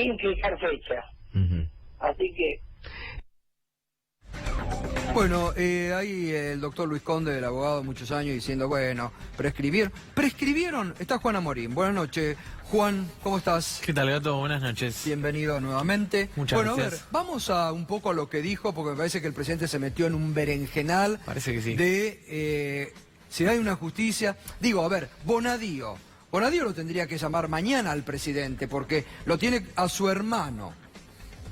sin fijar fecha. Así que... Bueno, ahí el doctor Luis Conde, el abogado, muchos años diciendo, bueno, prescribieron, está Juan Amorín. Buenas noches, Juan, ¿cómo estás? ¿Qué tal, Gato? Buenas noches. Bienvenido nuevamente. Muchas gracias. Bueno, a ver, vamos a un poco a lo que dijo, porque me parece que el presidente se metió en un berenjenal. Parece que sí. De si hay una justicia. Digo, a ver, Bonadío lo tendría que llamar mañana al presidente, porque lo tiene a su hermano,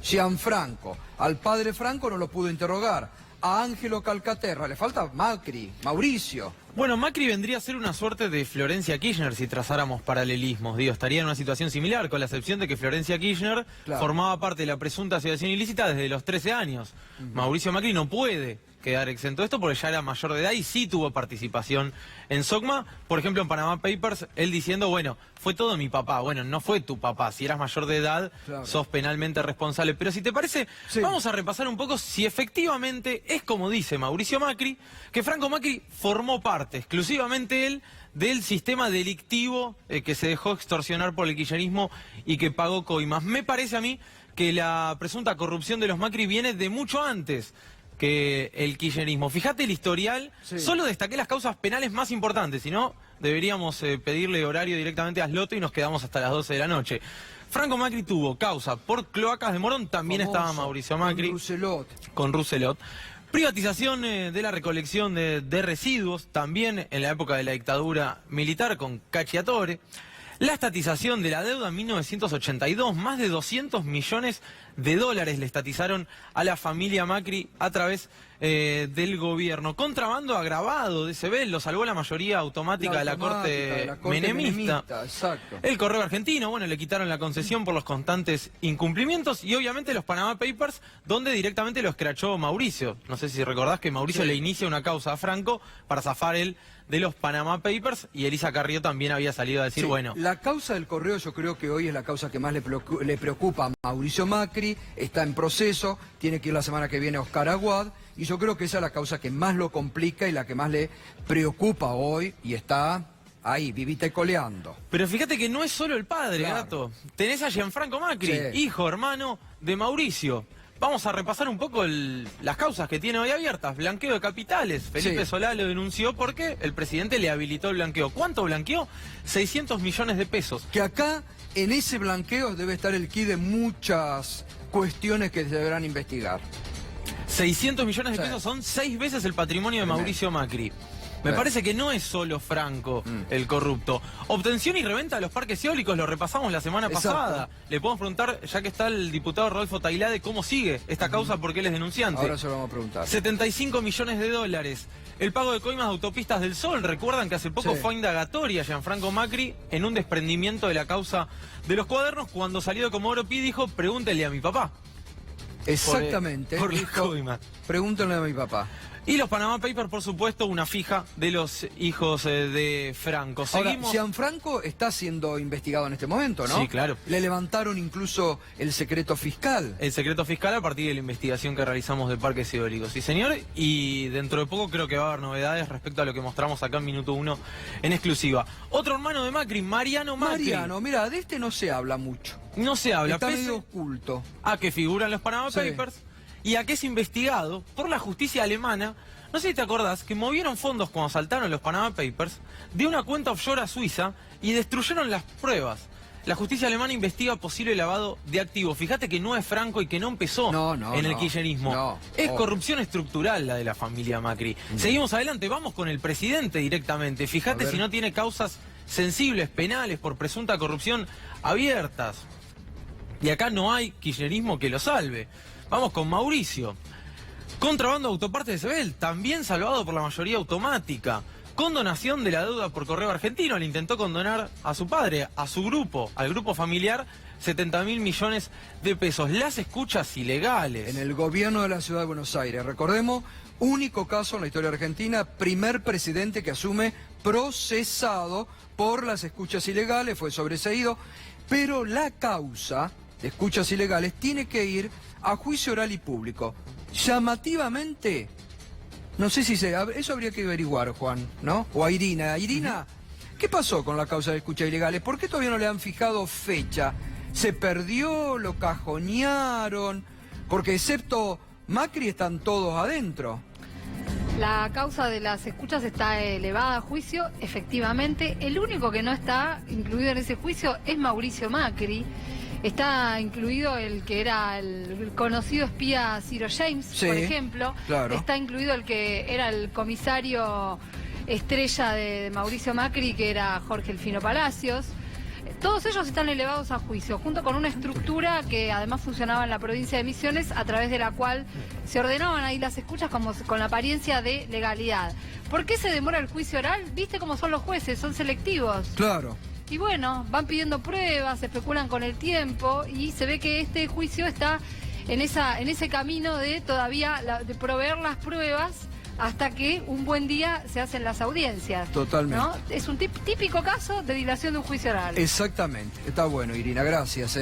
Gianfranco. Al padre Franco no lo pudo interrogar. A Ángelo Calcaterra, le falta Macri, Mauricio. Bueno, Macri vendría a ser una suerte de Florencia Kirchner si trazáramos paralelismos. Digo, estaría en una situación similar, con la excepción de que Florencia Kirchner formaba parte de la presunta asociación ilícita desde los 13 años. Mauricio Macri no puede quedar exento de esto porque ya era mayor de edad y sí tuvo participación en SOCMA. Por ejemplo, en Panama Papers, él diciendo, bueno, fue todo mi papá. Bueno, no fue tu papá. Si eras mayor de edad, sos penalmente responsable. Pero si te parece, vamos a repasar un poco si efectivamente es como dice Mauricio Macri, que Franco Macri formó parte, exclusivamente él, del sistema delictivo que se dejó extorsionar por el kirchnerismo y que pagó coimas. Me parece a mí que la presunta corrupción de los Macri viene de mucho antes que el kirchnerismo. Fíjate el historial, solo destaqué las causas penales más importantes, si no deberíamos pedirle horario directamente a Sloto y nos quedamos hasta las 12 de la noche. Franco Macri tuvo causa por cloacas de Morón, también estaba Mauricio Macri. Con Rousselot. Privatización de la recolección de residuos, también en la época de la dictadura militar con Cacciatore. La estatización de la deuda en 1982, más de 200 millones de dólares le estatizaron a la familia Macri a través del gobierno. Contrabando agravado de Sebel, lo salvó la mayoría automática de la corte menemista. Exacto. El Correo Argentino, bueno, le quitaron la concesión por los constantes incumplimientos y obviamente los Panama Papers, donde directamente lo escrachó Mauricio. No sé si recordás que Mauricio le inicia una causa a Franco para zafar él de los Panama Papers y Elisa Carrió también había salido a decir, bueno... La causa del Correo yo creo que hoy es la causa que más le preocupa a Mauricio Macri, está en proceso, tiene que ir la semana que viene a Oscar Aguad, y yo creo que esa es la causa que más lo complica y la que más le preocupa hoy, y está ahí, vivita y coleando. Pero fíjate que no es solo el padre, Gato. Tenés a Gianfranco Macri, hijo, hermano de Mauricio. Vamos a repasar un poco las causas que tiene hoy abiertas. Blanqueo de capitales. Felipe Solá lo denunció porque el presidente le habilitó el blanqueo. ¿Cuánto blanqueó? 600 millones de pesos. Que acá, en ese blanqueo, debe estar el quid de muchas cuestiones que se deberán investigar. 600 millones de pesos son 6 veces el patrimonio de Mauricio Macri. Me parece que no es solo Franco el corrupto. Obtención y reventa de los parques eólicos, lo repasamos la semana pasada. Le podemos preguntar, ya que está el diputado Rodolfo Tailade, cómo sigue esta causa porque él es denunciante. Ahora se lo vamos a preguntar. 75 millones de dólares. El pago de coimas de Autopistas del Sol. Recuerdan que hace poco fue indagatoria Gianfranco Macri en un desprendimiento de la causa de los cuadernos. Cuando salió de Comodoro Pi dijo, pregúntele a mi papá. Exactamente. Por las coimas. Pregúntale a mi papá. Y los Panama Papers, por supuesto, una fija de los hijos de Franco. Ahora, Gianfranco está siendo investigado en este momento, ¿no? Sí, claro. Le levantaron incluso el secreto fiscal. El secreto fiscal a partir de la investigación que realizamos de parques eólicos. Sí, señor. Y dentro de poco creo que va a haber novedades respecto a lo que mostramos acá en Minuto 1 en exclusiva. Otro hermano de Macri, Mariano Macri. Mariano, mira, de este no se habla mucho. No se habla. Está medio oculto. A que figuran los Panama Papers. Y a que es investigado por la justicia alemana. No sé si te acordás que movieron fondos cuando saltaron los Panama Papers de una cuenta offshore a Suiza y destruyeron las pruebas. La justicia alemana investiga posible lavado de activos. Fíjate que no es Franco y que no empezó en el kirchnerismo. Es corrupción estructural la de la familia Macri. Seguimos adelante, vamos con el presidente directamente. Fíjate si no tiene causas sensibles, penales, por presunta corrupción abiertas. Y acá no hay kirchnerismo que lo salve. Vamos con Mauricio. Contrabando de autopartes de Sebel, también salvado por la mayoría automática. Condonación de la deuda por Correo Argentino, le intentó condonar a su padre, a su grupo, al grupo familiar, 70.000 millones de pesos. Las escuchas ilegales. En el gobierno de la Ciudad de Buenos Aires, recordemos, único caso en la historia argentina, primer presidente que asume procesado por las escuchas ilegales, fue sobreseído, pero la causa de escuchas ilegales tiene que ir a juicio oral y público. Llamativamente, no sé si eso habría que averiguar, Juan, ¿no? O a Irina. Irina, ¿qué pasó con la causa de escuchas ilegales? ¿Por qué todavía no le han fijado fecha? se perdió, lo cajonearon, porque excepto Macri están todos adentro. La causa de las escuchas está elevada a juicio, efectivamente. El único que no está incluido en ese juicio es Mauricio Macri. Está incluido el que era el conocido espía Ciro James, sí, por ejemplo. Claro. Está incluido el que era el comisario estrella de Mauricio Macri, que era Jorge Elfino Palacios. Todos ellos están elevados a juicio, junto con una estructura que además funcionaba en la provincia de Misiones, a través de la cual se ordenaban ahí las escuchas como con la apariencia de legalidad. ¿Por qué se demora el juicio oral? ¿Viste cómo son los jueces? Son selectivos. Claro. Y bueno, van pidiendo pruebas, especulan con el tiempo y se ve que este juicio está en ese camino de todavía de proveer las pruebas hasta que un buen día se hacen las audiencias. Totalmente. ¿No? Es un típico caso de dilación de un juicio oral. Exactamente. Está bueno, Irina, gracias.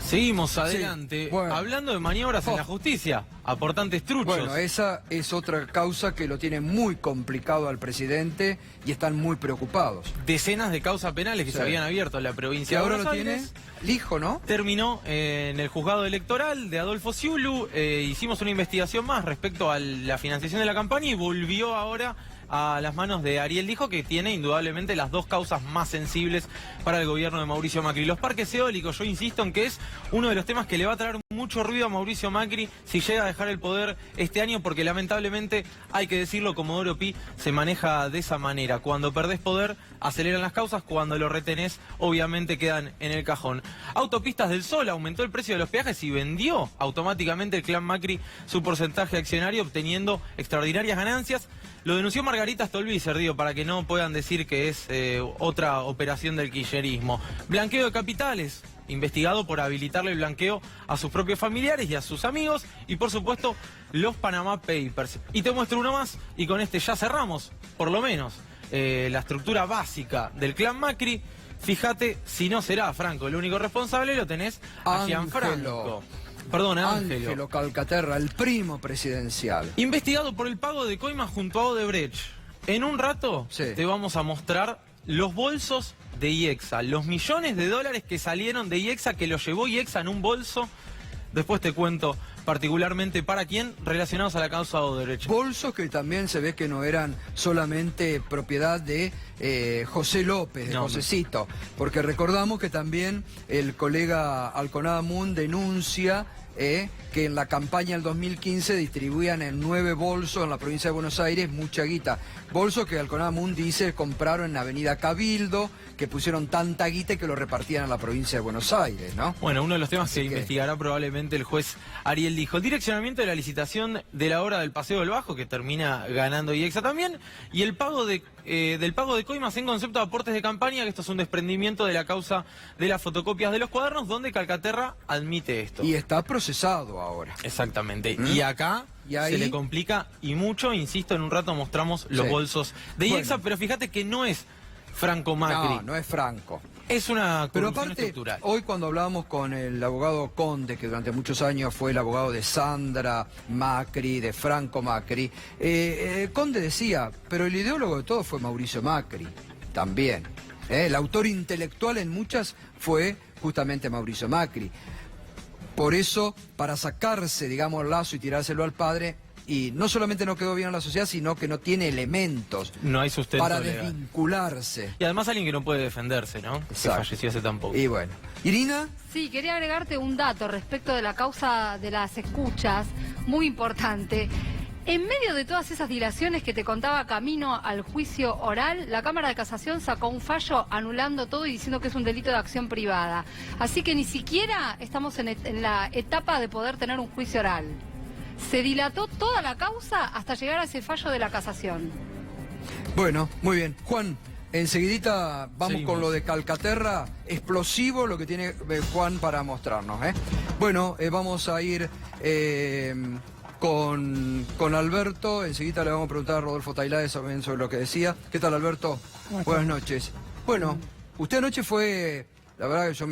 Seguimos adelante. Sí, bueno. Hablando de maniobras en la justicia, aportantes truchos. Bueno, esa es otra causa que lo tiene muy complicado al presidente y están muy preocupados. Decenas de causas penales que Sí. se habían abierto en la Que provincia de ahora Buenos lo tiene Aires. el hijo, ¿no? Terminó en el juzgado electoral de Adolfo Sciulu. Hicimos una investigación más respecto a la financiación de la campaña y volvió ahora a las manos de Ariel Dijo, que tiene indudablemente las dos causas más sensibles para el gobierno de Mauricio Macri. Los parques eólicos, yo insisto en que es uno de los temas que le va a traer mucho ruido a Mauricio Macri si llega a dejar el poder este año, porque lamentablemente, hay que decirlo, Comodoro Pi se maneja de esa manera. Cuando perdés poder, aceleran las causas, cuando lo retenés, obviamente quedan en el cajón. Autopistas del Sol aumentó el precio de los peajes y vendió automáticamente el clan Macri su porcentaje accionario, obteniendo extraordinarias ganancias. Lo denunció Margarita Stolbizer, digo, para que no puedan decir que es otra operación del kirchnerismo. Blanqueo de capitales, investigado por habilitarle el blanqueo a sus propios familiares y a sus amigos, y por supuesto los Panama Papers. Y te muestro uno más, y con este ya cerramos, por lo menos, la estructura básica del clan Macri. Fíjate, si no será Franco el único responsable, lo tenés a Gianfranco. Perdón, Ángelo Calcaterra, el primo presidencial. Investigado por el pago de coimas junto a Odebrecht. En un rato te vamos a mostrar los bolsos de IEXA, los millones de dólares que salieron de IEXA, que los llevó IEXA en un bolso. Después te cuento particularmente para quién, relacionados a la causa de Odebrecht. Bolsos que también se ve que no eran solamente propiedad de José López, de Josecito, porque recordamos que también el colega Alconada Moon denuncia que en la campaña del 2015 distribuían en 9 bolsos en la provincia de Buenos Aires mucha guita. Bolsos que Alconada Moon dice compraron en Avenida Cabildo, que pusieron tanta guita que lo repartían a la provincia de Buenos Aires, ¿no? Bueno, uno de los temas que investigará probablemente el juez Ariel Dijo. El direccionamiento de la licitación de la obra del Paseo del Bajo, que termina ganando IEXA también, y el pago del pago de coimas en concepto de aportes de campaña, que esto es un desprendimiento de la causa de las fotocopias de los cuadernos, donde Calcaterra admite esto. Y está procesado ahora. Exactamente. Y acá se le complica y mucho, insisto, en un rato mostramos los bolsos de IEXA, pero fíjate que no es Franco Macri. No, no es Franco. Es una Pero corrupción aparte, estructural. hoy cuando hablábamos con el abogado Conde, que durante muchos años fue el abogado de Sandra Macri, de Franco Macri, Conde decía, pero el ideólogo de todo fue Mauricio Macri, también. El autor intelectual en muchas fue justamente Mauricio Macri. Por eso, para sacarse, digamos, el lazo y tirárselo al padre, y no solamente no quedó bien en la sociedad, sino que no tiene elementos no hay sustento para legal. Desvincularse. Y además alguien que no puede defenderse, ¿no? Exacto. Que falleció hace tan poco. Y bueno, Irina. Sí, quería agregarte un dato respecto de la causa de las escuchas, muy importante. En medio de todas esas dilaciones que te contaba camino al juicio oral, la Cámara de Casación sacó un fallo anulando todo y diciendo que es un delito de acción privada. Así que ni siquiera estamos en la etapa de poder tener un juicio oral. Se dilató toda la causa hasta llegar a ese fallo de la Casación. Bueno, muy bien. Juan, enseguidita vamos con lo de Calcaterra. Explosivo lo que tiene Juan para mostrarnos. Bueno, vamos a ir con Alberto. Enseguida le vamos a preguntar a Rodolfo Tailade sobre lo que decía. ¿Qué tal, Alberto? Buenas noches. Bueno, usted anoche fue... La verdad que yo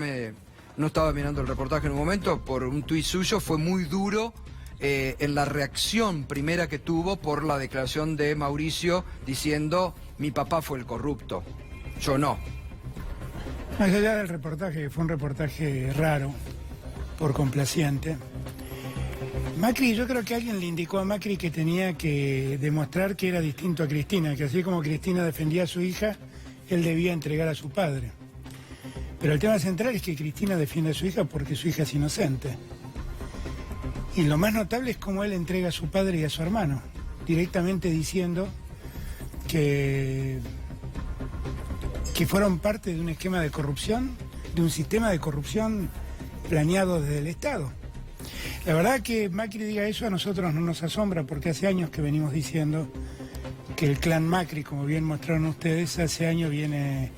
no estaba mirando el reportaje en un momento. Por un tuit suyo fue muy duro en la reacción primera que tuvo por la declaración de Mauricio diciendo: mi papá fue el corrupto, yo no. Más allá del reportaje, que fue un reportaje raro, por complaciente, Macri, yo creo que alguien le indicó a Macri que tenía que demostrar que era distinto a Cristina, que así como Cristina defendía a su hija, él debía entregar a su padre. Pero el tema central es que Cristina defiende a su hija porque su hija es inocente. Y lo más notable es cómo él entrega a su padre y a su hermano, directamente diciendo que fueron parte de un esquema de corrupción, de un sistema de corrupción planeado desde el Estado. La verdad que Macri diga eso a nosotros no nos asombra, porque hace años que venimos diciendo que el clan Macri, como bien mostraron ustedes, hace años viene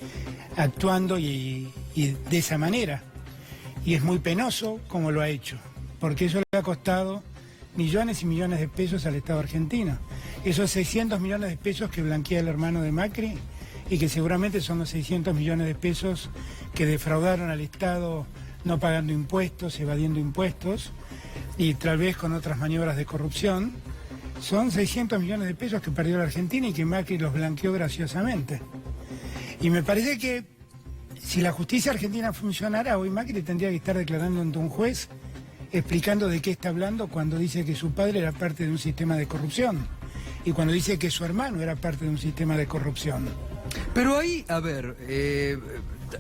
actuando y de esa manera. Y es muy penoso como lo ha hecho, porque eso le ha costado millones y millones de pesos al Estado argentino. Esos 600 millones de pesos que blanquea el hermano de Macri y que seguramente son los 600 millones de pesos que defraudaron al Estado no pagando impuestos, evadiendo impuestos y tal vez con otras maniobras de corrupción. Son 600 millones de pesos que perdió la Argentina y que Macri los blanqueó graciosamente. Y me parece que si la justicia argentina funcionara, hoy Macri tendría que estar declarando ante un juez explicando de qué está hablando cuando dice que su padre era parte de un sistema de corrupción y cuando dice que su hermano era parte de un sistema de corrupción. Pero ahí, a ver,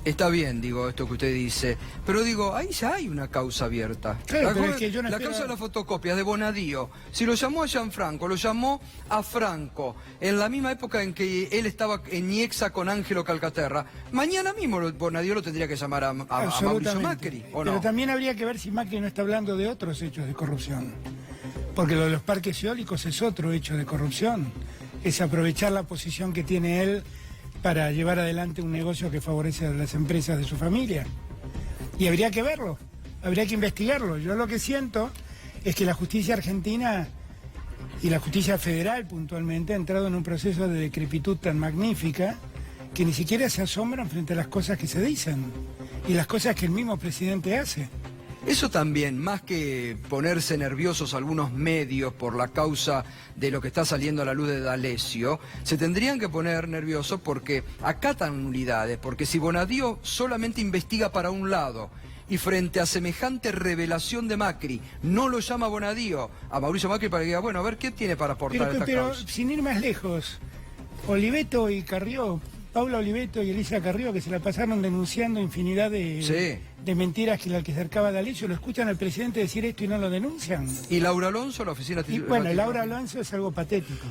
está bien, digo, esto que usted dice, pero digo, ahí ya hay una causa abierta. Claro, pero es que yo no la espero... causa de las fotocopias de Bonadío, si lo llamó a Gianfranco, lo llamó a Franco, en la misma época en que él estaba en Niexa con Ángelo Calcaterra, mañana mismo Bonadío lo tendría que llamar a Mauricio Macri, ¿o no? Pero también habría que ver si Macri no está hablando de otros hechos de corrupción, porque lo de los parques eólicos es otro hecho de corrupción, es aprovechar la posición que tiene él para llevar adelante un negocio que favorece a las empresas de su familia. Y habría que verlo, habría que investigarlo. Yo lo que siento es que la justicia argentina y la justicia federal puntualmente ha entrado en un proceso de decrepitud tan magnífica que ni siquiera se asombran frente a las cosas que se dicen y las cosas que el mismo presidente hace. Eso también, más que ponerse nerviosos algunos medios por la causa de lo que está saliendo a la luz de D'Alessio, se tendrían que poner nerviosos porque acatan unidades, porque si Bonadío solamente investiga para un lado y frente a semejante revelación de Macri no lo llama Bonadío a Mauricio Macri para que diga, bueno, a ver qué tiene para aportar a esta pero causa. Sin ir más lejos, Oliveto y Carrió, Paula Oliveto y Elisa Carrió, que se la pasaron denunciando infinidad de mentiras que se acercaba a D'Alessio, lo escuchan al presidente decir esto y no lo denuncian. ¿Y Laura Alonso, la oficina Y bueno, Laura Alonso es algo patético.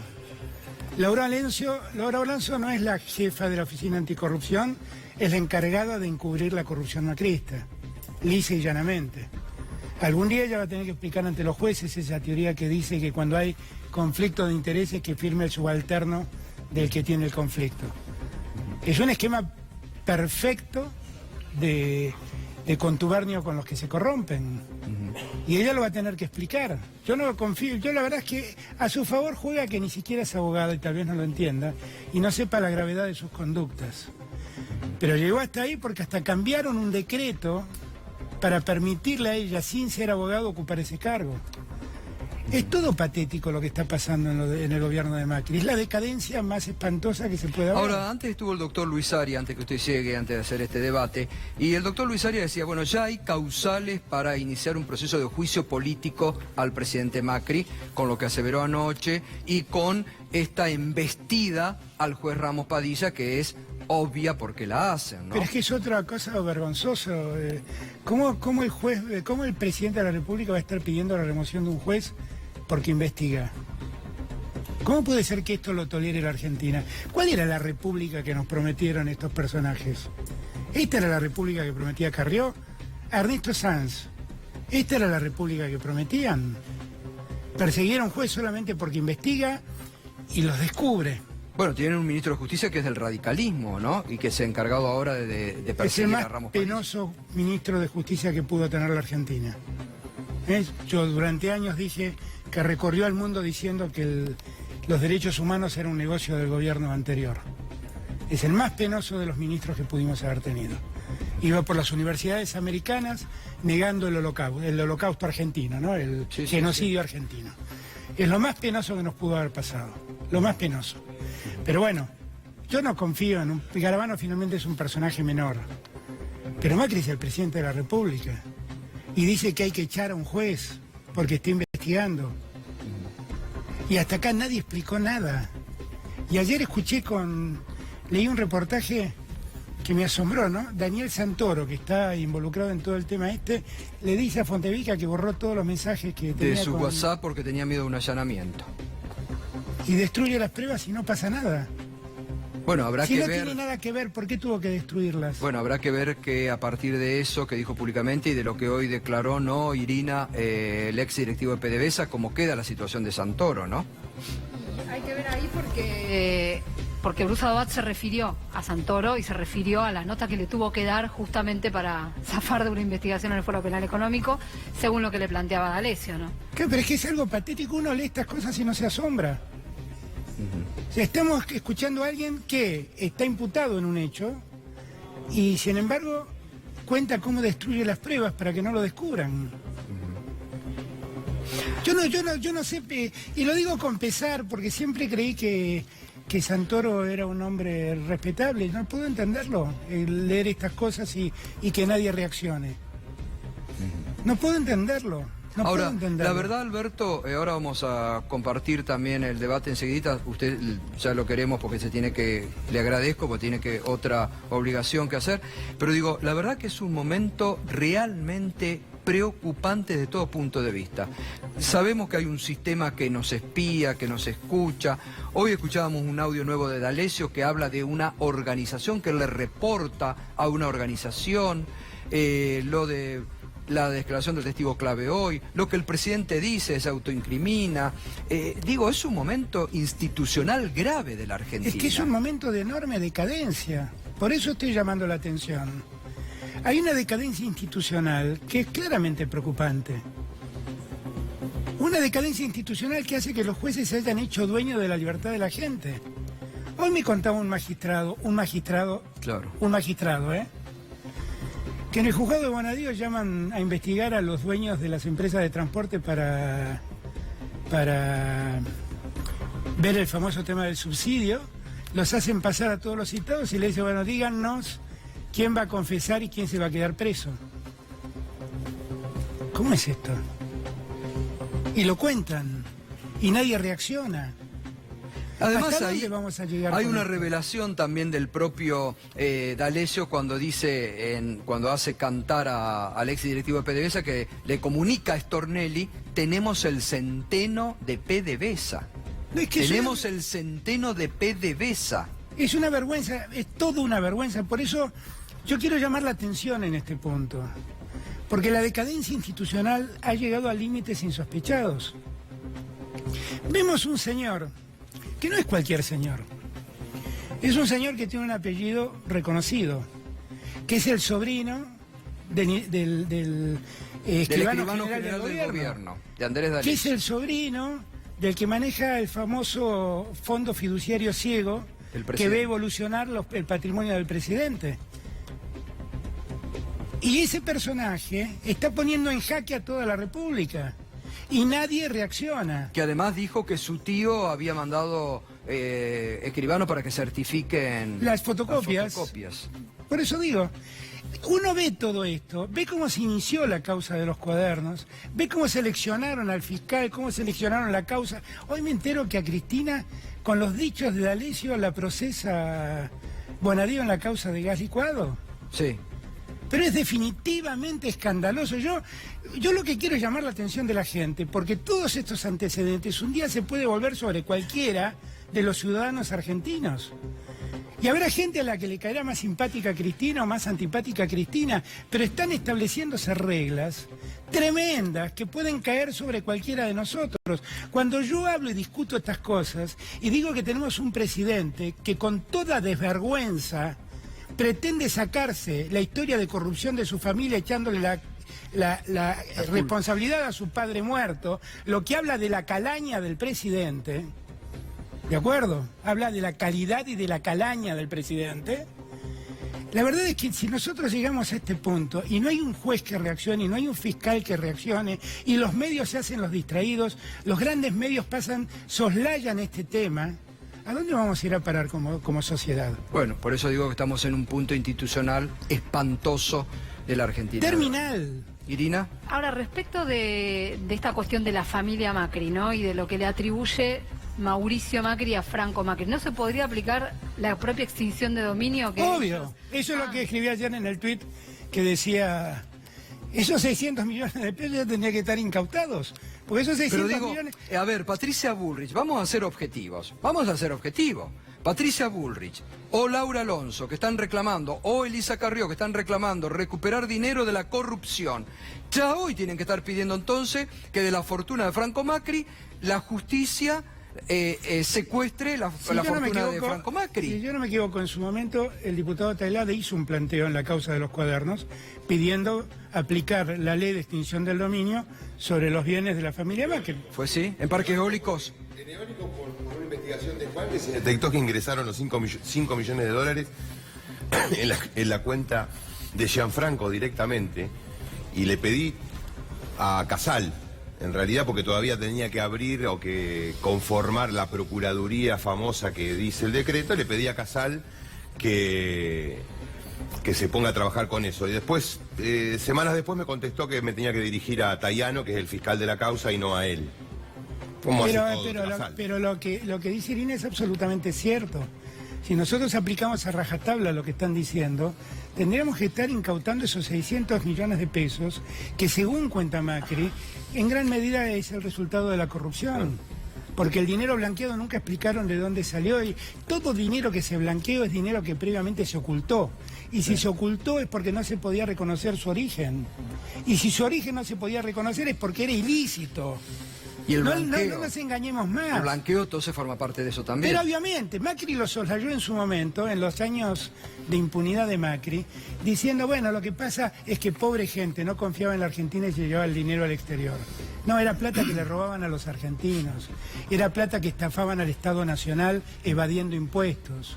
Laura Alonso no es la jefa de la oficina anticorrupción, es la encargada de encubrir la corrupción macrista, lisa y llanamente. Algún día ella va a tener que explicar ante los jueces esa teoría que dice que cuando hay conflicto de intereses que firme el subalterno del que tiene el conflicto. Es un esquema perfecto de contubernio con los que se corrompen. Y ella lo va a tener que explicar. Yo no confío, yo la verdad es que a su favor juega que ni siquiera es abogada y tal vez no lo entienda y no sepa la gravedad de sus conductas. Pero llegó hasta ahí porque hasta cambiaron un decreto para permitirle a ella, sin ser abogado, ocupar ese cargo. Es todo patético lo que está pasando en el gobierno de Macri. Es la decadencia más espantosa que se puede ver. Ahora, antes estuvo el doctor Luis Aria, antes que usted llegue, antes de hacer este debate, y el doctor Luis Aria decía, bueno, ya hay causales para iniciar un proceso de juicio político al presidente Macri, con lo que aseveró anoche, y con esta embestida al juez Ramos Padilla, que es obvia porque la hacen, ¿no? Pero es que es otra cosa vergonzosa. ¿Cómo el presidente de la República va a estar pidiendo la remoción de un juez porque investiga? ¿Cómo puede ser que esto lo tolere la Argentina? ¿Cuál era la república que nos prometieron estos personajes? ¿Esta era la república que prometía Carrió? Ernesto Sanz. ¿Esta era la república que prometían? Perseguir a un juez solamente porque investiga y los descubre. Bueno, tienen un ministro de Justicia que es del radicalismo, ¿no? Y que se ha encargado ahora de perseguir a Ramos Padilla. Es el más penoso ministro de Justicia que pudo tener la Argentina. Yo durante años dije que recorrió el mundo diciendo que los derechos humanos eran un negocio del gobierno anterior. Es el más penoso de los ministros que pudimos haber tenido. Iba por las universidades americanas negando el holocausto argentino, ¿no? El genocidio argentino. Es lo más penoso que nos pudo haber pasado. Lo más penoso. Pero bueno, yo no confío en Garabano finalmente es un personaje menor. Pero Macri es el presidente de la República y dice que hay que echar a un juez porque está investigando. Y hasta acá nadie explicó nada. Y ayer leí un reportaje que me asombró, ¿no? Daniel Santoro, que está involucrado en todo el tema le dice a Fontevica que borró todos los mensajes que tenía de su WhatsApp porque tenía miedo de un allanamiento. Y destruye las pruebas y no pasa nada. Bueno, habrá si que no ver... tiene nada que ver, ¿por qué tuvo que destruirlas? Bueno, habrá que ver que a partir de eso que dijo públicamente y de lo que hoy declaró, ¿no?, Irina, el ex directivo de PDVSA, cómo queda la situación de Santoro, ¿no? Hay que ver ahí porque Bruce Adobat se refirió a Santoro y se refirió a la nota que le tuvo que dar justamente para zafar de una investigación en el Foro Penal Económico, según lo que le planteaba D'Alessio, ¿no? Claro, pero es que es algo patético, uno lee estas cosas y no se asombra. O sea, estamos escuchando a alguien que está imputado en un hecho y sin embargo cuenta cómo destruye las pruebas para que no lo descubran. Yo no sé, y lo digo con pesar porque siempre creí que Santoro era un hombre respetable. No puedo entenderlo, leer estas cosas y que nadie reaccione. No puedo entenderlo. Ahora, la verdad, Alberto, ahora vamos a compartir también el debate enseguida. Usted ya lo queremos porque le agradezco porque tiene otra obligación que hacer. Pero digo, la verdad que es un momento realmente preocupante de todo punto de vista. Sabemos que hay un sistema que nos espía, que nos escucha. Hoy escuchábamos un audio nuevo de D'Alessio que habla de una organización que le reporta a una organización, lo de la declaración del testigo clave hoy, lo que el presidente dice, se autoincrimina. Es un momento institucional grave de la Argentina. Es que es un momento de enorme decadencia. Por eso estoy llamando la atención. Hay una decadencia institucional que es claramente preocupante. Una decadencia institucional que hace que los jueces se hayan hecho dueños de la libertad de la gente. Hoy me contaba un magistrado, que en el juzgado de Bonadío llaman a investigar a los dueños de las empresas de transporte para ver el famoso tema del subsidio. Los hacen pasar a todos los citados y le dicen, bueno, díganos quién va a confesar y quién se va a quedar preso. ¿Cómo es esto? Y lo cuentan y nadie reacciona. Además, ahí vamos a llegar hay una revelación también del propio D'Alessio cuando cuando hace cantar al ex directivo de PDVSA, que le comunica a Stornelli: tenemos el centeno de PDVSA. Tenemos el centeno de PDVSA. Es una vergüenza, es toda una vergüenza. Por eso yo quiero llamar la atención en este punto. Porque la decadencia institucional ha llegado a límites insospechados. Vemos un señor que no es cualquier señor. Es un señor que tiene un apellido reconocido, que es el sobrino del escribano general del gobierno, de Andrés D'Alessio. Que es el sobrino del que maneja el famoso fondo fiduciario ciego, que ve evolucionar el patrimonio del presidente. Y ese personaje está poniendo en jaque a toda la República. Y nadie reacciona. Que además dijo que su tío había mandado escribano para que certifiquen las fotocopias. Por eso digo, uno ve todo esto, ve cómo se inició la causa de los cuadernos, ve cómo seleccionaron al fiscal, cómo seleccionaron la causa. Hoy me entero que a Cristina, con los dichos de D'Alessio, la procesa Bonadío en la causa de gas licuado. Sí. Pero es definitivamente escandaloso. Yo lo que quiero es llamar la atención de la gente, porque todos estos antecedentes un día se puede volver sobre cualquiera de los ciudadanos argentinos. Y habrá gente a la que le caerá más simpática a Cristina o más antipática a Cristina, pero están estableciéndose reglas tremendas que pueden caer sobre cualquiera de nosotros. Cuando yo hablo y discuto estas cosas y digo que tenemos un presidente que con toda desvergüenza pretende sacarse la historia de corrupción de su familia echándole la responsabilidad a su padre muerto, lo que habla de la calaña del presidente, ¿de acuerdo? Habla de la calidad y de la calaña del presidente. La verdad es que si nosotros llegamos a este punto y no hay un juez que reaccione, y no hay un fiscal que reaccione, y los medios se hacen los distraídos, los grandes medios soslayan este tema, ¿A dónde vamos a ir a parar como sociedad? Bueno, por eso digo que estamos en un punto institucional espantoso de la Argentina. Terminal. Irina. Ahora, respecto de esta cuestión de la familia Macri, ¿no? Y de lo que le atribuye Mauricio Macri a Franco Macri, ¿no se podría aplicar la propia extinción de dominio? Obvio. Eso es lo que escribí ayer en el tuit, que decía, esos 600 millones de pesos ya tendrían que estar incautados. Porque esos 600 millones... A ver, Patricia Bullrich, vamos a ser objetivos. Patricia Bullrich o Laura Alonso, que están reclamando, o Elisa Carrió, que están reclamando recuperar dinero de la corrupción. Ya hoy tienen que estar pidiendo entonces que de la fortuna de Franco Macri, la justicia secuestre la fortuna de Franco Macri. Si yo no me equivoco, en su momento el diputado Tailade hizo un planteo en la causa de los cuadernos pidiendo aplicar la ley de extinción del dominio sobre los bienes de la familia Macri. ¿Fue sí? ¿En parques eólicos? En eólico, por una investigación de Juan, que se detectó que ingresaron los 5 millones de dólares en la cuenta de Gianfranco directamente, y le pedí a Casal, en realidad porque todavía tenía que abrir o que conformar la procuraduría famosa que dice el decreto, le pedí a Casal que se ponga a trabajar con eso. Y después, semanas después me contestó que me tenía que dirigir a Tayano, que es el fiscal de la causa, y no a él. Pero lo que dice Irina es absolutamente cierto. Si nosotros aplicamos a rajatabla lo que están diciendo, tendríamos que estar incautando esos 600 millones de pesos, que según cuenta Macri, en gran medida es el resultado de la corrupción. Porque el dinero blanqueado nunca explicaron de dónde salió, y todo dinero que se blanqueó es dinero que previamente se ocultó. Y si se ocultó es porque no se podía reconocer su origen. Y si su origen no se podía reconocer es porque era ilícito. Y el no blanqueo, nos engañemos más. El blanqueo entonces forma parte de eso también. Pero obviamente, Macri lo soslayó en su momento, en los años de impunidad de Macri, diciendo, bueno, lo que pasa es que pobre gente no confiaba en la Argentina y se llevaba el dinero al exterior. No, era plata que le robaban a los argentinos, era plata que estafaban al Estado Nacional evadiendo impuestos.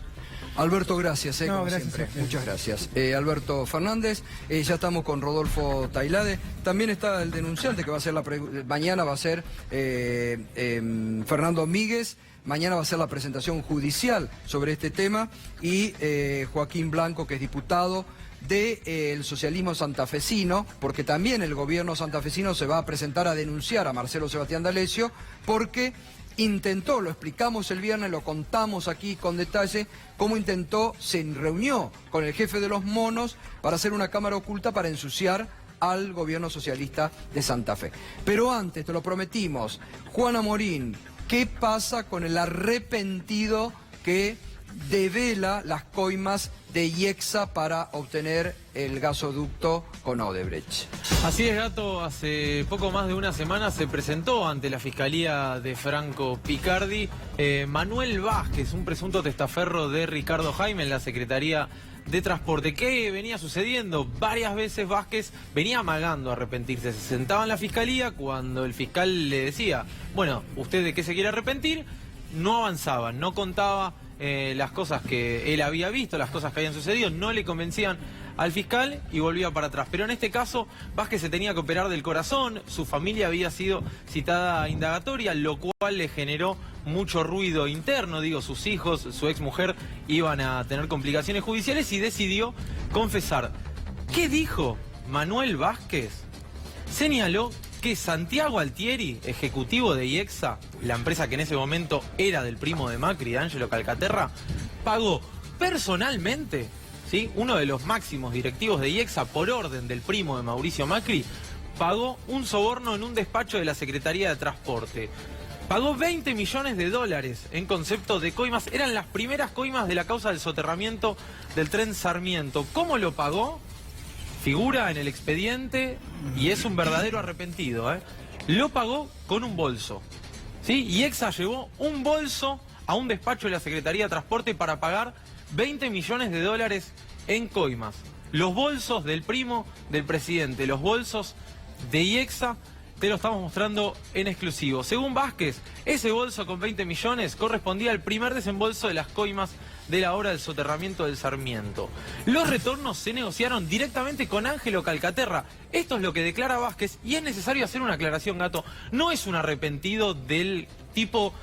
Alberto, gracias, No, como gracias siempre. a Muchas gracias. Alberto Fernández, ya estamos con Rodolfo Tailade. También está el denunciante que va a ser mañana va a ser Fernando Míguez. Mañana va a ser la presentación judicial sobre este tema y Joaquín Blanco, que es diputado del socialismo santafesino, porque también el gobierno santafesino se va a presentar a denunciar a Marcelo Sebastián D'Alessio porque intentó, lo explicamos el viernes, lo contamos aquí con detalle, cómo intentó, se reunió con el jefe de los monos para hacer una cámara oculta para ensuciar al gobierno socialista de Santa Fe. Pero antes, te lo prometimos, Juana Morín, ¿qué pasa con el arrepentido que devela las coimas de IEXA para obtener el gasoducto con Odebrecht? Así es, Gato. Hace poco más de una semana se presentó ante la Fiscalía de Franco Picardi Manuel Vázquez, un presunto testaferro de Ricardo Jaime en la Secretaría de Transporte. ¿Qué venía sucediendo? Varias veces Vázquez venía amagando a arrepentirse. Se sentaba en la Fiscalía cuando el fiscal le decía, bueno, ¿usted de qué se quiere arrepentir? No avanzaba, no contaba las cosas que él había visto, las cosas que habían sucedido, no le convencían al fiscal y volvía para atrás. Pero en este caso, Vázquez se tenía que operar del corazón, su familia había sido citada a indagatoria, lo cual le generó mucho ruido interno, digo, sus hijos, su exmujer iban a tener complicaciones judiciales y decidió confesar. ¿Qué dijo Manuel Vázquez? Señaló que Santiago Altieri, ejecutivo de IEXA, la empresa que en ese momento era del primo de Macri, Ángelo Calcaterra, pagó personalmente, ¿sí?, uno de los máximos directivos de IEXA, por orden del primo de Mauricio Macri, pagó un soborno en un despacho de la Secretaría de Transporte. Pagó 20 millones de dólares en concepto de coimas. Eran las primeras coimas de la causa del soterramiento del tren Sarmiento. ¿Cómo lo pagó? Figura en el expediente y es un verdadero arrepentido, ¿eh? Lo pagó con un bolso, ¿sí? IEXA llevó un bolso a un despacho de la Secretaría de Transporte para pagar 20 millones de dólares en coimas. Los bolsos del primo del presidente, los bolsos de IEXA, te lo estamos mostrando en exclusivo. Según Vázquez, ese bolso con 20 millones correspondía al primer desembolso de las coimas de la obra del soterramiento del Sarmiento. Los retornos se negociaron directamente con Ángelo Calcaterra. Esto es lo que declara Vázquez y es necesario hacer una aclaración, Gato. No es un arrepentido del tipo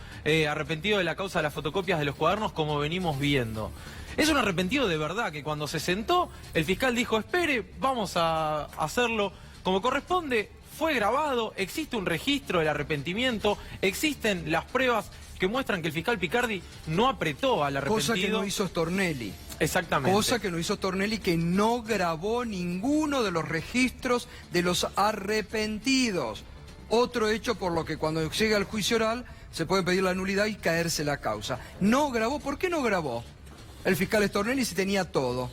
arrepentido de la causa de las fotocopias de los cuadernos como venimos viendo. Es un arrepentido de verdad, que cuando se sentó, el fiscal dijo, espere, vamos a hacerlo como corresponde, fue grabado, existe un registro del arrepentimiento, existen las pruebas que muestran que el fiscal Picardi no apretó al arrepentido. Cosa que no hizo Stornelli. Exactamente. Cosa que no hizo Stornelli, que no grabó ninguno de los registros de los arrepentidos. Otro hecho por lo que cuando llega al juicio oral se puede pedir la nulidad y caerse la causa. No grabó. ¿Por qué no grabó el fiscal Stornelli si tenía todo?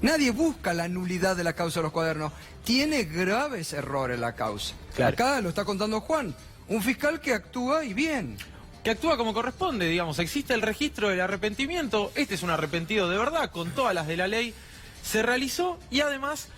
Nadie busca la nulidad de la causa de los cuadernos. Tiene graves errores la causa. Claro. Acá lo está contando Juan. Un fiscal que actúa y bien. Que actúa como corresponde, digamos. Existe el registro del arrepentimiento. Este es un arrepentido de verdad, con todas las de la ley. Se realizó y además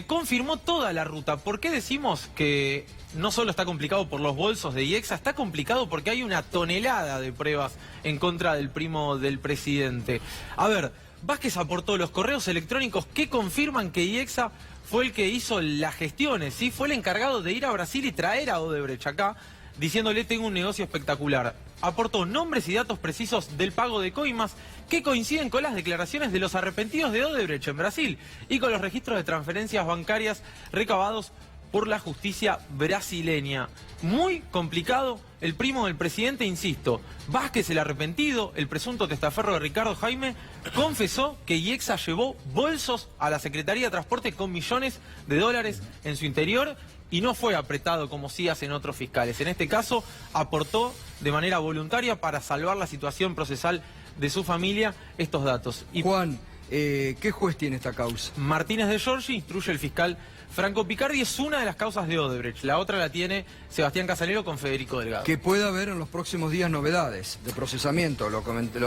confirmó toda la ruta. ¿Por qué decimos que no solo está complicado por los bolsos de IEXA, está complicado porque hay una tonelada de pruebas en contra del primo del presidente? A ver, Vázquez aportó los correos electrónicos que confirman que IEXA fue el que hizo las gestiones, ¿sí? Fue el encargado de ir a Brasil y traer a Odebrecht acá, diciéndole tengo un negocio espectacular. Aportó nombres y datos precisos del pago de coimas que coinciden con las declaraciones de los arrepentidos de Odebrecht en Brasil y con los registros de transferencias bancarias recabados por la justicia brasileña. Muy complicado. El primo del presidente, insisto, Vázquez, el arrepentido, el presunto testaferro de Ricardo Jaime, confesó que IEXA llevó bolsos a la Secretaría de Transporte con millones de dólares en su interior y no fue apretado como sí hacen otros fiscales. En este caso, aportó de manera voluntaria para salvar la situación procesal de su familia estos datos. Y Juan, ¿qué juez tiene esta causa? Martínez de Giorgi, instruye el fiscal Franco Picardi, es una de las causas de Odebrecht. La otra la tiene Sebastián Casanero con Federico Delgado. Que pueda haber en los próximos días novedades de procesamiento. Lo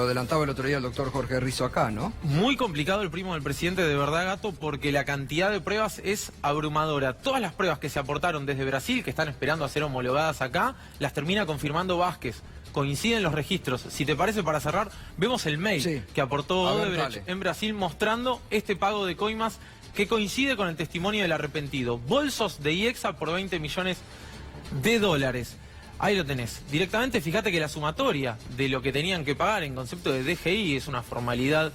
adelantaba el otro día el doctor Jorge Rizzo acá, ¿no? Muy complicado el primo del presidente, de verdad, Gato, porque la cantidad de pruebas es abrumadora. Todas las pruebas que se aportaron desde Brasil, que están esperando a ser homologadas acá, las termina confirmando Vázquez. Coinciden los registros. Si te parece, para cerrar, vemos el mail que aportó Odebrecht en Brasil mostrando este pago de coimas que coincide con el testimonio del arrepentido. Bolsos de IEXA por 20 millones de dólares. Ahí lo tenés. Directamente, fíjate que la sumatoria de lo que tenían que pagar en concepto de DGI, es una formalidad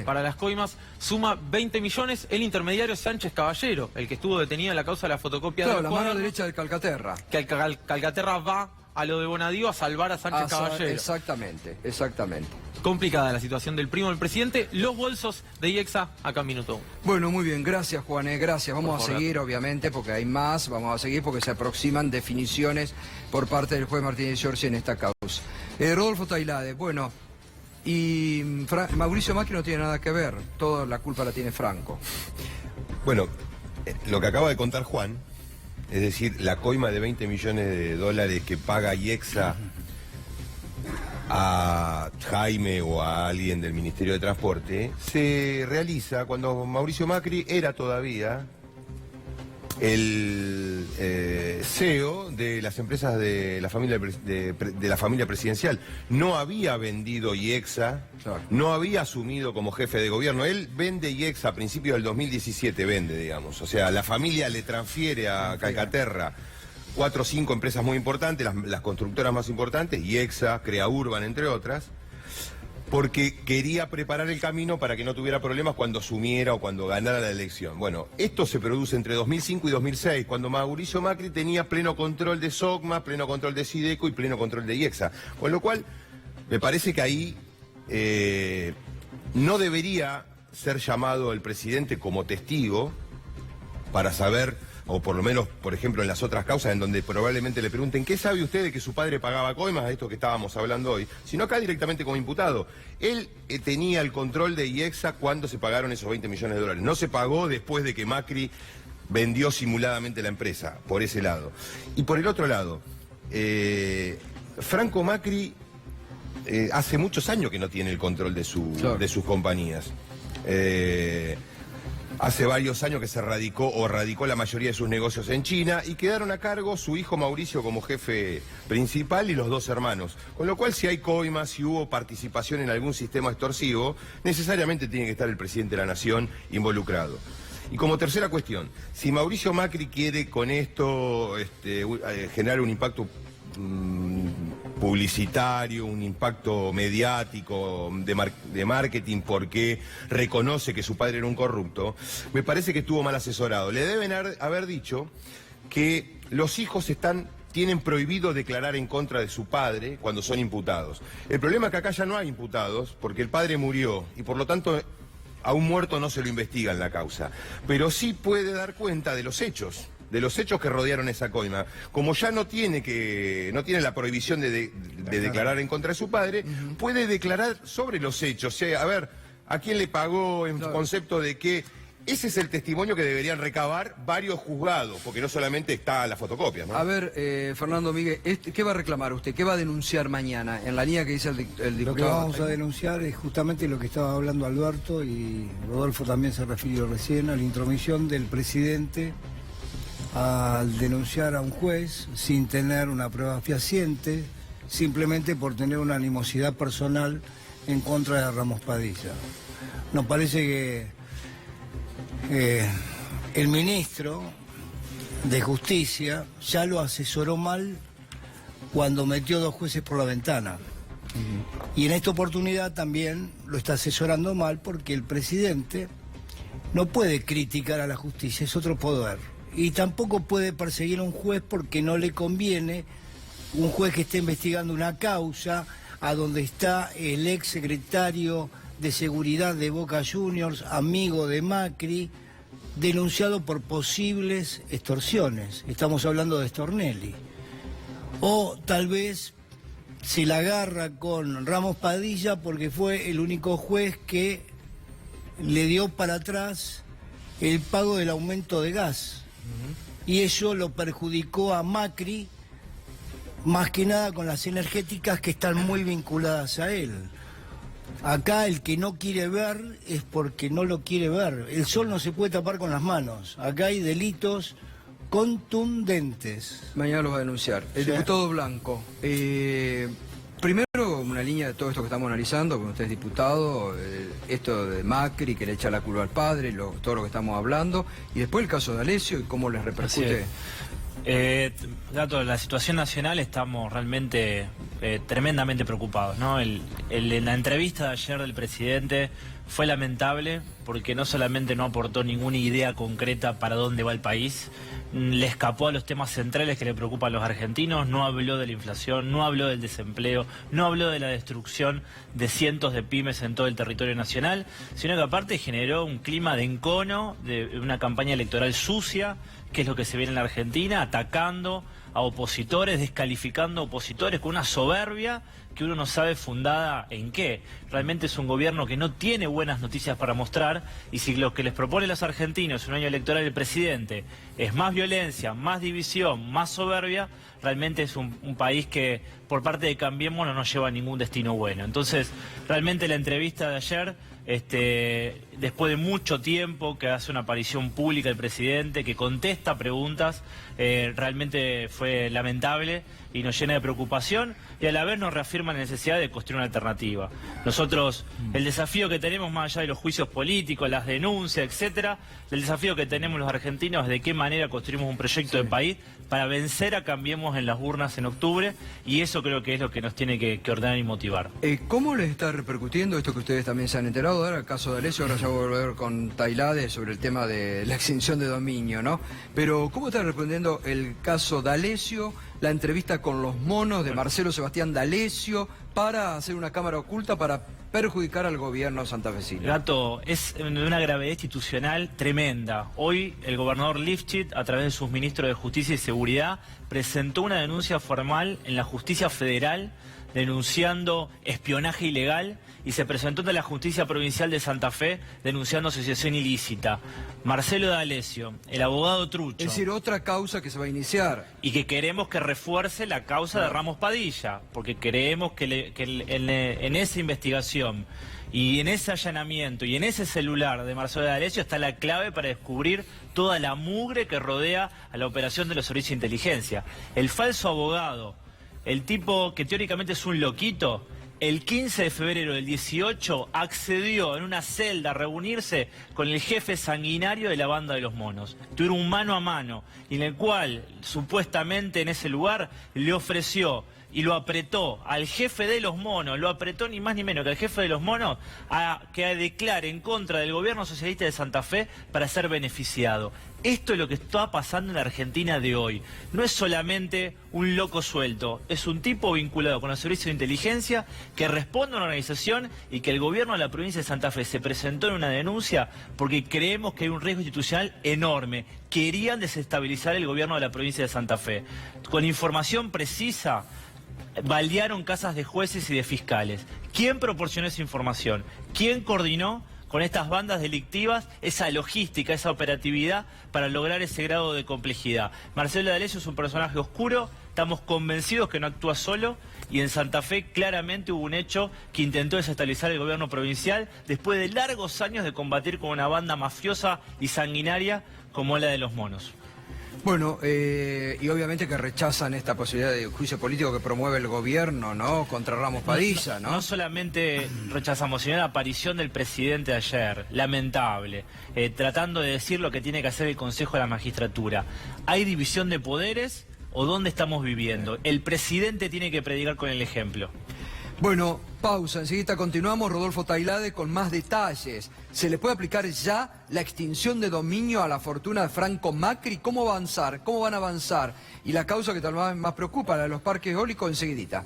para las coimas, suma 20 millones. El intermediario Sánchez Caballero, el que estuvo detenido en la causa de la fotocopia de la mano derecha del Calcaterra. Que Calcaterra va a lo de Bonadío a salvar a Sánchez Caballero. Exactamente, exactamente. Complicada la situación del primo del presidente. Los bolsos de IEXA acá en Minuto 1. Bueno, muy bien, gracias Juan, gracias. Vamos a seguir, obviamente, porque hay más, vamos a seguir porque se aproximan definiciones por parte del juez Martínez de Giorgi en esta causa. Rodolfo Tailade, bueno, y Mauricio Macri no tiene nada que ver, toda la culpa la tiene Franco. Bueno, lo que acaba de contar Juan, es decir, la coima de 20 millones de dólares que paga IEXA a Jaime o a alguien del Ministerio de Transporte, se realiza cuando Mauricio Macri era todavía el CEO de las empresas de la familia presidencial. No había vendido IEXA, no había asumido como jefe de gobierno. Él vende IEXA a principios del 2017, digamos. O sea, la familia le transfiere a Calcaterra 4 o 5 empresas muy importantes, las constructoras más importantes, IEXA, Crea Urban, entre otras, porque quería preparar el camino para que no tuviera problemas cuando asumiera o cuando ganara la elección. Bueno, esto se produce entre 2005 y 2006, cuando Mauricio Macri tenía pleno control de SOCMA, pleno control de Sideco y pleno control de IEXA. Con lo cual, me parece que ahí no debería ser llamado el presidente como testigo para saber, o por lo menos, por ejemplo, en las otras causas en donde probablemente le pregunten ¿qué sabe usted de que su padre pagaba coimas? A esto que estábamos hablando hoy, sino acá directamente como imputado. Él tenía el control de IEXA cuando se pagaron esos 20 millones de dólares. No se pagó después de que Macri vendió simuladamente la empresa, por ese lado. Y por el otro lado, Franco Macri hace muchos años que no tiene el control de sus compañías. Hace varios años que se radicó la mayoría de sus negocios en China y quedaron a cargo su hijo Mauricio como jefe principal y los 2 hermanos. Con lo cual, si hay coimas, si hubo participación en algún sistema extorsivo, necesariamente tiene que estar el presidente de la Nación involucrado. Y como tercera cuestión, si Mauricio Macri quiere con esto generar un impacto publicitario, un impacto mediático de marketing porque reconoce que su padre era un corrupto, me parece que estuvo mal asesorado. Le deben haber dicho que los hijos tienen prohibido declarar en contra de su padre cuando son imputados. El problema es que acá ya no hay imputados porque el padre murió y por lo tanto a un muerto no se lo investiga en la causa, pero sí puede dar cuenta de los hechos que rodearon esa coima. Como ya no tiene la prohibición de declarar en contra de su padre, puede declarar sobre los hechos. A ver, ¿a quién le pagó en concepto de que ese es el testimonio que deberían recabar varios juzgados? Porque no solamente está la fotocopia, ¿no? A ver, Fernando Miguel, ¿qué va a reclamar usted? ¿Qué va a denunciar mañana? En la línea que dice el diputado. Lo que vamos a denunciar es justamente lo que estaba hablando Alberto y Rodolfo también se refirió recién, a la intromisión del presidente al denunciar a un juez sin tener una prueba fehaciente, simplemente por tener una animosidad personal en contra de Ramos Padilla. Nos parece que el ministro de Justicia ya lo asesoró mal cuando metió 2 jueces por la ventana. Y en esta oportunidad también lo está asesorando mal porque el presidente no puede criticar a la justicia, es otro poder. Y tampoco puede perseguir a un juez porque no le conviene un juez que esté investigando una causa a donde está el ex secretario de Seguridad de Boca Juniors, amigo de Macri, denunciado por posibles extorsiones. Estamos hablando de Stornelli. O tal vez se la agarra con Ramos Padilla porque fue el único juez que le dio para atrás el pago del aumento de gas. Y eso lo perjudicó a Macri, más que nada con las energéticas que están muy vinculadas a él. Acá el que no quiere ver es porque no lo quiere ver. El sol no se puede tapar con las manos. Acá hay delitos contundentes. Mañana lo va a denunciar. El diputado Blanco. Primero, una línea de todo esto que estamos analizando, como usted es diputado, esto de Macri, que le echa la culpa al padre, todo lo que estamos hablando, y después el caso de Alessio y cómo les repercute. Gato, la situación nacional estamos realmente tremendamente preocupados, ¿no? En la entrevista de ayer del presidente fue lamentable porque no solamente no aportó ninguna idea concreta para dónde va el país, le escapó a los temas centrales que le preocupan a los argentinos, no habló de la inflación, no habló del desempleo, no habló de la destrucción de cientos de pymes en todo el territorio nacional, sino que aparte generó un clima de encono, de una campaña electoral sucia, que es lo que se ve en la Argentina, atacando a opositores, descalificando a opositores con una soberbia que uno no sabe fundada en qué. Realmente es un gobierno que no tiene buenas noticias para mostrar, y si lo que les propone a los argentinos en un año electoral el presidente es más violencia, más división, más soberbia, realmente es un país que por parte de Cambiemos no nos lleva a ningún destino bueno. Entonces, realmente la entrevista de ayer, después de mucho tiempo que hace una aparición pública el presidente, que contesta preguntas, realmente fue lamentable y nos llena de preocupación, y a la vez nos reafirma la necesidad de construir una alternativa. Nosotros, el desafío que tenemos más allá de los juicios políticos, las denuncias, etcétera, el desafío que tenemos los argentinos es de qué manera construimos un proyecto de país para vencer a Cambiemos en las urnas en octubre, y eso creo que es lo que nos tiene que ordenar y motivar. ¿Cómo les está repercutiendo esto que ustedes también se han enterado? Ahora el caso de Alessio, ahora ya voy a volver con Tailade sobre el tema de la extinción de dominio, ¿no? Pero ¿cómo está respondiendo el caso de Alessio, la entrevista con los monos de Marcelo Sebastián D'Alessio para hacer una cámara oculta para perjudicar al gobierno santafesino? Gato, es de una gravedad institucional tremenda. Hoy el gobernador Lifchit, a través de sus ministros de Justicia y Seguridad, presentó una denuncia formal en la Justicia Federal denunciando espionaje ilegal, y se presentó ante la Justicia Provincial de Santa Fe denunciando asociación ilícita. Marcelo D'Alessio, el abogado trucho. Es decir, otra causa que se va a iniciar. Y que queremos que refuerce la causa de Ramos Padilla, porque creemos que en esa investigación y en ese allanamiento y en ese celular de Marcelo D'Alessio está la clave para descubrir toda la mugre que rodea a la operación de los servicios de inteligencia. El falso abogado, el tipo que teóricamente es un loquito, el 15 de febrero del 18 accedió en una celda a reunirse con el jefe sanguinario de la banda de los monos. Tuvieron un mano a mano, en el cual supuestamente en ese lugar le ofreció y lo apretó al jefe de los monos, lo apretó ni más ni menos que al jefe de los monos a que declare en contra del gobierno socialista de Santa Fe para ser beneficiado. Esto es lo que está pasando en la Argentina de hoy. No es solamente un loco suelto, es un tipo vinculado con los servicios de inteligencia que responde a una organización y que el gobierno de la provincia de Santa Fe se presentó en una denuncia porque creemos que hay un riesgo institucional enorme. Querían desestabilizar el gobierno de la provincia de Santa Fe. Con información precisa, balearon casas de jueces y de fiscales. ¿Quién proporcionó esa información? ¿Quién coordinó con estas bandas delictivas esa logística, esa operatividad para lograr ese grado de complejidad? Marcelo D'Alessio es un personaje oscuro, estamos convencidos que no actúa solo y en Santa Fe claramente hubo un hecho que intentó desestabilizar el gobierno provincial después de largos años de combatir con una banda mafiosa y sanguinaria como la de los monos. Bueno, y obviamente que rechazan esta posibilidad de juicio político que promueve el gobierno, ¿no? Contra Ramos Padilla, ¿no? No solamente rechazamos, sino la aparición del presidente de ayer, lamentable, tratando de decir lo que tiene que hacer el Consejo de la Magistratura. ¿Hay división de poderes o dónde estamos viviendo? El presidente tiene que predicar con el ejemplo. Bueno, pausa, enseguida continuamos. Rodolfo Tailade con más detalles. ¿Se le puede aplicar ya la extinción de dominio a la fortuna de Franco Macri? ¿Cómo avanzar? ¿Cómo van a avanzar? Y la causa que tal vez más preocupa, la de los parques eólicos, enseguidita.